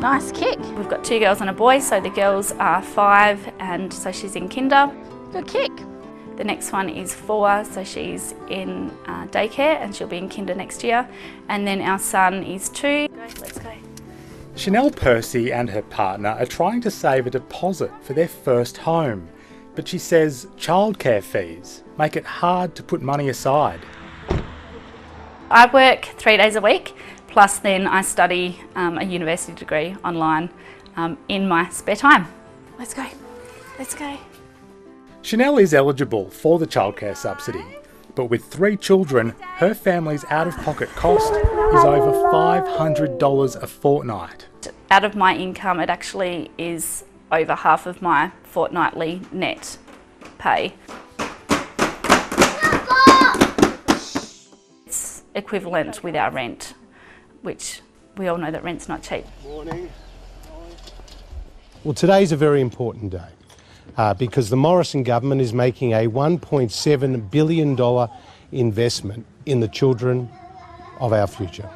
Nice kick. We've got 2 girls and a boy, so the girls are 5 and so she's in kinder. Good kick. The next one is 4, so she's in daycare and she'll be in kinder next year. And then our son is 2. Let's go. Chanel Percy and her partner are trying to save a deposit for their first home, but she says childcare fees make it hard to put money aside. I work 3 days a week, plus then I study a university degree online in my spare time. Let's go. Let's go. Chanel is eligible for the childcare subsidy, but with 3 children, her family's out-of-pocket cost is over $500 a fortnight. Out of my income, it actually is over half of my fortnightly net pay. It's equivalent with our rent, which we all know that rent's not cheap. Morning. Well, today's a very important day. Because the Morrison government is making a $1.7 billion investment in the children of our future.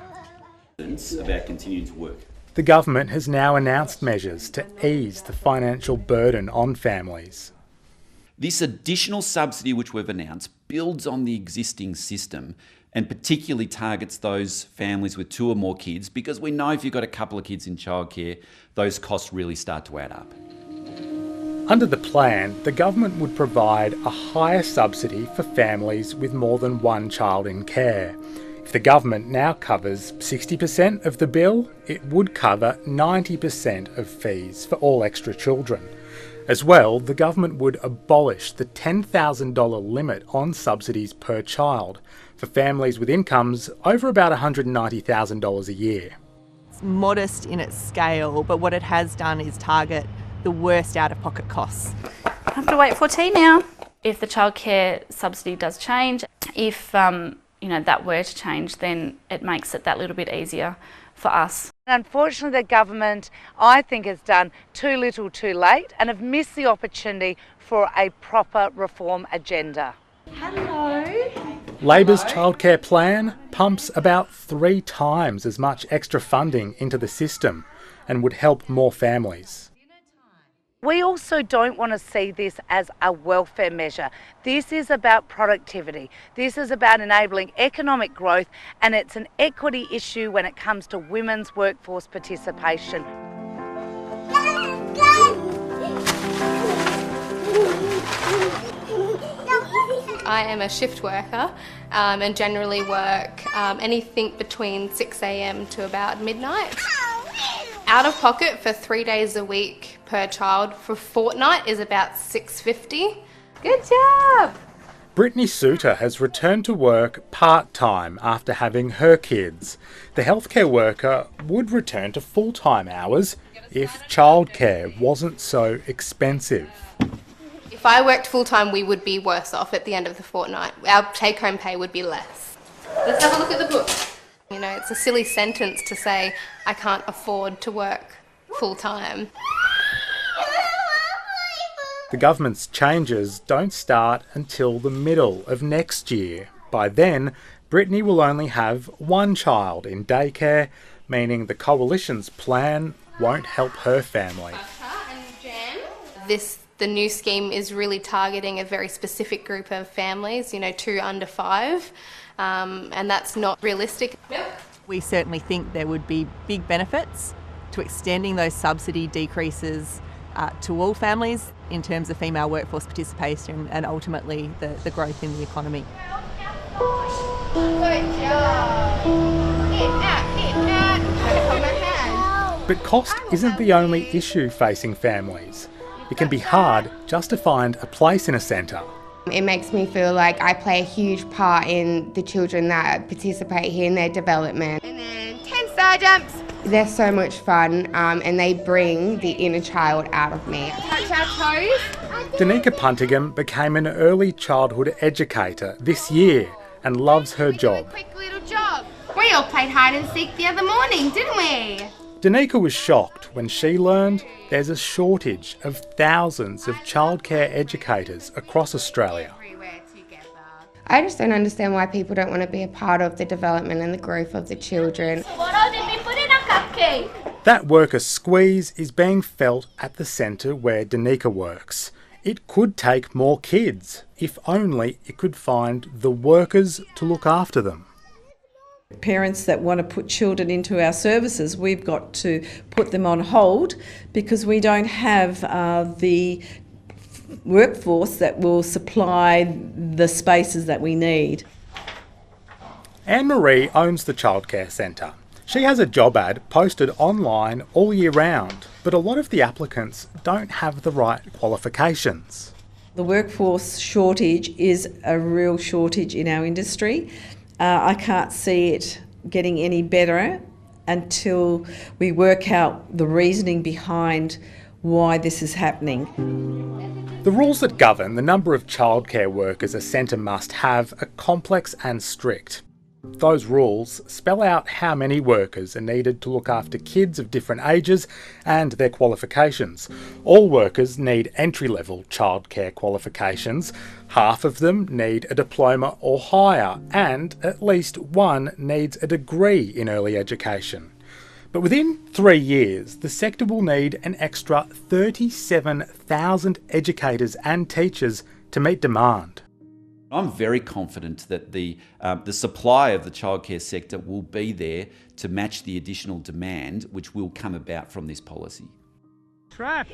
About continuing to work. The government has now announced measures to ease the financial burden on families. This additional subsidy which we've announced builds on the existing system and particularly targets those families with 2 or more kids, because we know if you've got a couple of kids in childcare, those costs really start to add up. Under the plan, the government would provide a higher subsidy for families with more than 1 child in care. If the government now covers 60% of the bill, it would cover 90% of fees for all extra children. As well, the government would abolish the $10,000 limit on subsidies per child for families with incomes over about $190,000 a year. It's modest in its scale, but what it has done is target the worst out-of-pocket costs. I have to wait for tea now. If the childcare subsidy does change, if that were to change, then it makes it that little bit easier for us. Unfortunately, the government, I think, has done too little too late and have missed the opportunity for a proper reform agenda. Hello. Labor's childcare plan pumps about 3 times as much extra funding into the system and would help more families. We also don't want to see this as a welfare measure. This is about productivity. This is about enabling economic growth, and it's an equity issue when it comes to women's workforce participation. I am a shift worker and generally work anything between 6 a.m. to about midnight. Out of pocket for 3 days a week per child for a fortnight is about $650. Good job. Brittany Suter has returned to work part-time after having her kids. The healthcare worker would return to full-time hours if childcare wasn't so expensive. If I worked full-time, we would be worse off at the end of the fortnight. Our take-home pay would be less. Let's have a look at the book. You know, it's a silly sentence to say, I can't afford to work full-time. The government's changes don't start until the middle of next year. By then, Brittany will only have 1 child in daycare, meaning the Coalition's plan won't help her family. The new scheme is really targeting a very specific group of families, 2 under 5, and that's not realistic. We certainly think there would be big benefits to extending those subsidy decreases to all families in terms of female workforce participation and ultimately the growth in the economy. Good job. But cost isn't the only issue facing families. It can be hard just to find a place in a centre. It makes me feel like I play a huge part in the children that participate here in their development. And then 10 star jumps. They're so much fun and they bring the inner child out of me. Touch our toes. Danica Puntigam became an early childhood educator this year and loves her job. Quick little job. We all played hide and seek the other morning, didn't we? Danica was shocked when she learned there's a shortage of thousands of childcare educators across Australia. I just don't understand why people don't want to be a part of the development and the growth of the children. What did we put in a cupcake? That worker squeeze is being felt at the centre where Danica works. It could take more kids, if only it could find the workers to look after them. Parents that want to put children into our services, we've got to put them on hold because we don't have the workforce that will supply the spaces that we need. Anne-Marie owns the Childcare Centre. She has a job ad posted online all year round, but a lot of the applicants don't have the right qualifications. The workforce shortage is a real shortage in our industry. I can't see it getting any better until we work out the reasoning behind why this is happening. The rules that govern the number of childcare workers a centre must have are complex and strict. Those rules spell out how many workers are needed to look after kids of different ages and their qualifications. All workers need entry-level childcare qualifications, half of them need a diploma or higher, and at least one needs a degree in early education. But within 3 years, the sector will need an extra 37,000 educators and teachers to meet demand. I'm very confident that the supply of the childcare sector will be there to match the additional demand which will come about from this policy.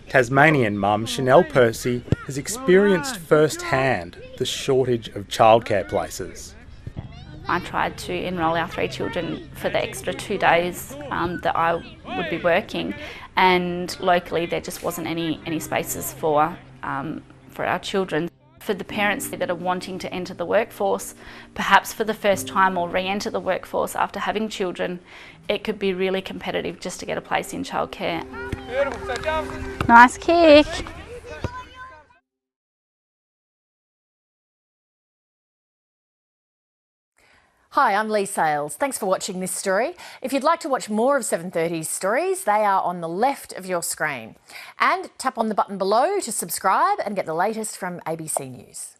Tasmanian mum Chanel Percy has experienced firsthand the shortage of childcare places. I tried to enrol our 3 children for the extra 2 days that I would be working, and locally there just wasn't any spaces for our children. For the parents that are wanting to enter the workforce, perhaps for the first time or re-enter the workforce after having children, it could be really competitive just to get a place in childcare. Nice kick. Hi, I'm Lee Sales. Thanks for watching this story. If you'd like to watch more of 7:30's stories, they are on the left of your screen. And tap on the button below to subscribe and get the latest from ABC News.